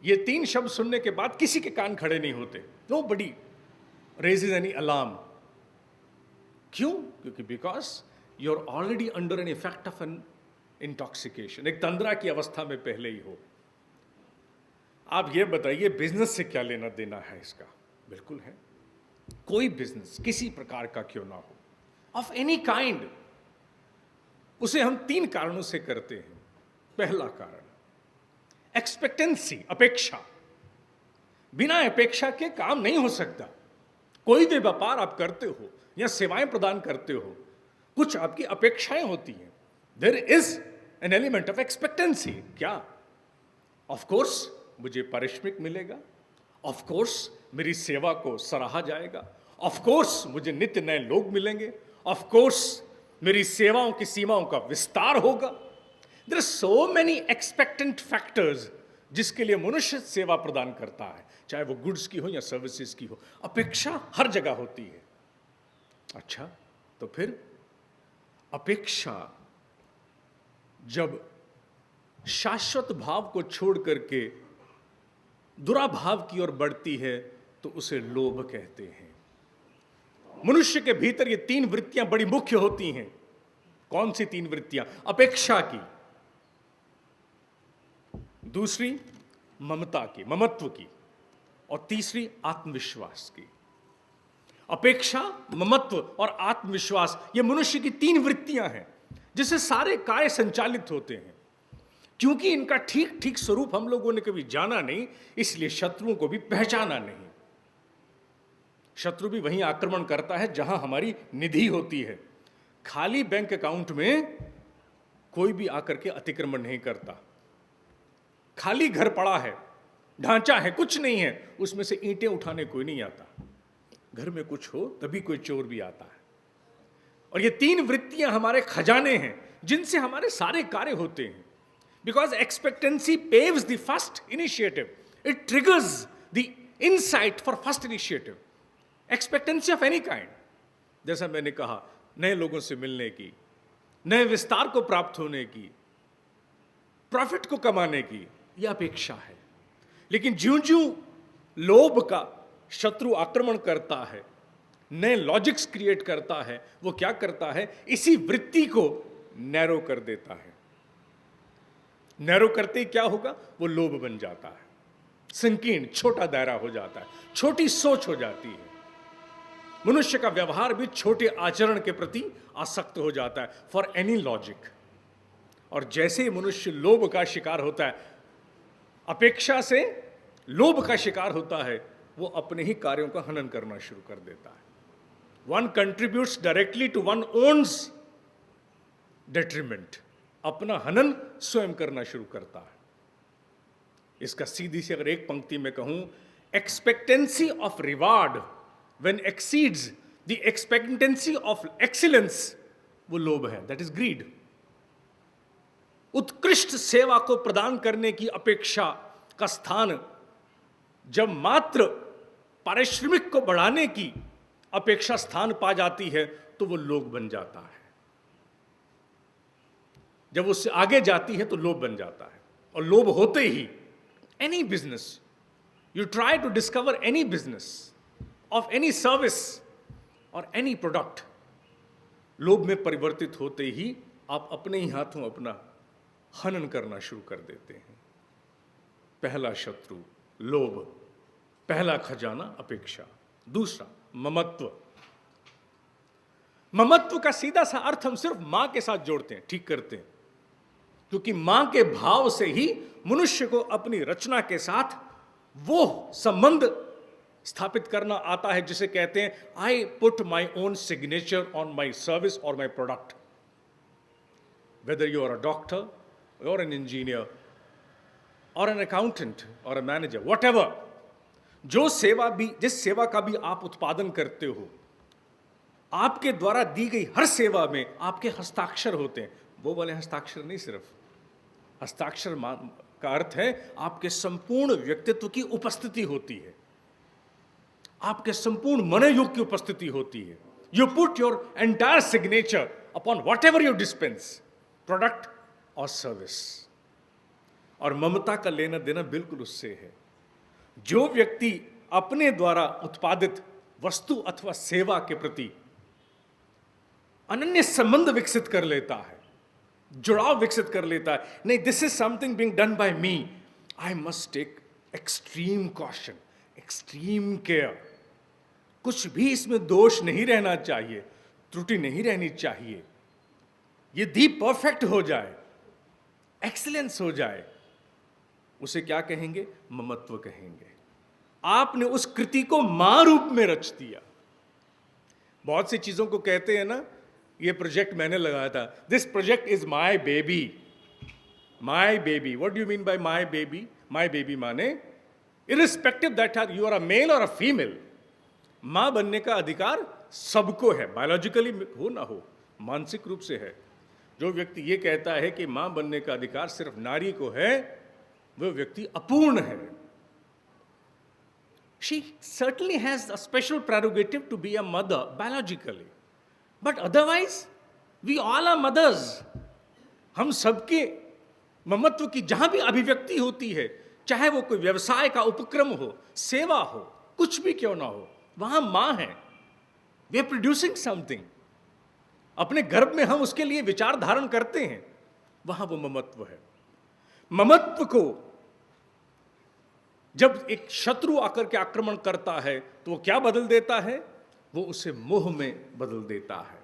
ये तीन शब्द सुनने के बाद किसी के कान खड़े नहीं होते। Nobody raises any alarm. क्यों? क्योंकि because you are already under an effect of an intoxication, एक तंद्रा की अवस्था में पहले ही हो। आप ये बताइए बिजनेस से क्या लेना देना है इसका? बिल्कुल है। कोई बिजनेस किसी प्रकार का क्यों ना हो, ऑफ एनी काइंड, उसे हम तीन कारणों से करते हैं। पहला कारण एक्सपेक्टेंसी, अपेक्षा। बिना अपेक्षा के काम नहीं हो सकता। कोई भी व्यापार आप करते हो या सेवाएं प्रदान करते हो, कुछ आपकी अपेक्षाएं होती हैं। There is an element of expectancy. क्या? ऑफ कोर्स मुझे पारिश्रमिक मिलेगा, ऑफ कोर्स मेरी सेवा को सराहा जाएगा, ऑफ कोर्स मुझे नित्य नए लोग मिलेंगे, ऑफ कोर्स मेरी सेवाओं की सीमाओं का विस्तार होगा। There are so many expectant factors जिसके लिए मनुष्य सेवा प्रदान करता है, चाहे वो गुड्स की हो या सर्विसेज की हो। अपेक्षा हर जगह होती है। अच्छा, तो फिर अपेक्षा जब शाश्वत भाव को छोड़ करके दुराभाव की ओर बढ़ती है तो उसे लोभ कहते हैं। मनुष्य के भीतर ये तीन वृत्तियां बड़ी मुख्य होती हैं। कौन सी तीन वृत्तियां? अपेक्षा की, दूसरी ममता की, ममत्व की, और तीसरी आत्मविश्वास की। अपेक्षा, ममत्व और आत्मविश्वास, ये मनुष्य की तीन वृत्तियां हैं जिससे सारे कार्य संचालित होते हैं। क्योंकि इनका ठीक ठीक स्वरूप हम लोगों ने कभी जाना नहीं, इसलिए शत्रुओं को भी पहचाना नहीं। शत्रु भी वहीं आक्रमण करता है जहां हमारी निधि होती है। खाली बैंक अकाउंट में कोई भी आकर के अतिक्रमण नहीं करता। खाली घर पड़ा है, ढांचा है, कुछ नहीं है, उसमें से ईंटें उठाने कोई नहीं आता। घर में कुछ हो तभी कोई चोर भी आता है। और ये तीन वृत्तियां हमारे खजाने हैं जिनसे हमारे सारे कार्य होते हैं। Because expectancy paves the first initiative. It triggers the insight for first initiative. Expectancy of any kind. जैसा मैंने कहा, नए लोगों से मिलने की, नए विस्तार को प्राप्त होने की, प्रॉफिट को कमाने की, यह अपेक्षा है। लेकिन ज्यों-ज्यों लोभ का शत्रु आक्रमण करता है, नए लॉजिक्स क्रिएट करता है, वो क्या करता है? इसी वृत्ति को नैरो कर देता है। नैरो करते ही क्या होगा? वो लोभ बन जाता है, संकीर्ण, छोटा दायरा हो जाता है, छोटी सोच हो जाती है। मनुष्य का व्यवहार भी छोटे आचरण के प्रति आसक्त हो जाता है, फॉर एनी लॉजिक। और जैसे ही मनुष्य लोभ का शिकार होता है, अपेक्षा से लोभ का शिकार होता है, वो अपने ही कार्यों का हनन करना शुरू कर देता है। One contributes directly to one's ओन्स डेट्रीमेंट। अपना हनन स्वयं करना शुरू करता है। इसका सीधी सी अगर एक पंक्ति में कहूं, expectancy of reward when exceeds the expectancy of excellence, वो लोभ है, दैट इज ग्रीड। उत्कृष्ट सेवा को प्रदान करने की अपेक्षा का स्थान जब मात्र पारिश्रमिक को बढ़ाने की अपेक्षा स्थान पा जाती है तो वो लोभ बन जाता है। जब उससे आगे जाती है तो लोभ बन जाता है। और लोभ होते ही any business, you try to discover any business of any service और एनी प्रोडक्ट, लोभ में परिवर्तित होते ही आप अपने ही हाथों अपना हनन करना शुरू कर देते हैं। पहला शत्रु लोभ, पहला खजाना अपेक्षा, दूसरा ममत्व। ममत्व का सीधा सा अर्थ हम सिर्फ मां के साथ जोड़ते हैं, ठीक करते हैं, क्योंकि मां के भाव से ही मनुष्य को अपनी रचना के साथ वो संबंध स्थापित करना आता है जिसे कहते हैं I put my own signature on my service और my product. Whether you are a doctor और एन इंजीनियर और एन अकाउंटेंट और अ मैनेजर, वट एवर, जो सेवा भी, जिस सेवा का भी आप उत्पादन करते हो, आपके द्वारा दी गई हर सेवा में आपके हस्ताक्षर होते हैं। वो वाले हस्ताक्षर नहीं, सिर्फ हस्ताक्षर का अर्थ है आपके संपूर्ण व्यक्तित्व की उपस्थिति होती है, आपके संपूर्ण मनोयोग की उपस्थिति होती है। You put your entire signature upon what ever you dispense, product और सर्विस। और ममता का लेना देना बिल्कुल उससे है। जो व्यक्ति अपने द्वारा उत्पादित वस्तु अथवा सेवा के प्रति अनन्य संबंध विकसित कर लेता है, जुड़ाव विकसित कर लेता है, नहीं this is something being done by me, I must take extreme caution, extreme care, कुछ भी इसमें दोष नहीं रहना चाहिए, त्रुटि नहीं रहनी चाहिए, ये दी परफेक्ट हो जाए, एक्सीलेंस हो जाए, उसे क्या कहेंगे? ममत्व कहेंगे। आपने उस कृति को मां रूप में रच दिया। बहुत सी चीजों को कहते हैं ना, ये प्रोजेक्ट मैंने लगाया था, this project is my baby. My baby, what do you mean by my baby? My baby माने irrespective that you are a male और अ फीमेल, मां बनने का अधिकार सबको है, बायोलॉजिकली हो ना हो, मानसिक रूप से है। जो व्यक्ति ये कहता है कि मां बनने का अधिकार सिर्फ नारी को है, वह व्यक्ति अपूर्ण है। She certainly has a special prerogative to be a mother biologically, but otherwise we all are mothers. हम सबके ममत्व की जहां भी अभिव्यक्ति होती है, चाहे वो कोई व्यवसाय का उपक्रम हो, सेवा हो, कुछ भी क्यों ना हो, वहां मां है, वी आर प्रोड्यूसिंग समथिंग, अपने गर्भ में हम उसके लिए विचार धारण करते हैं, वहां वो ममत्व है। ममत्व को जब एक शत्रु आकर के आक्रमण करता है तो वो क्या बदल देता है? वो उसे मोह में बदल देता है।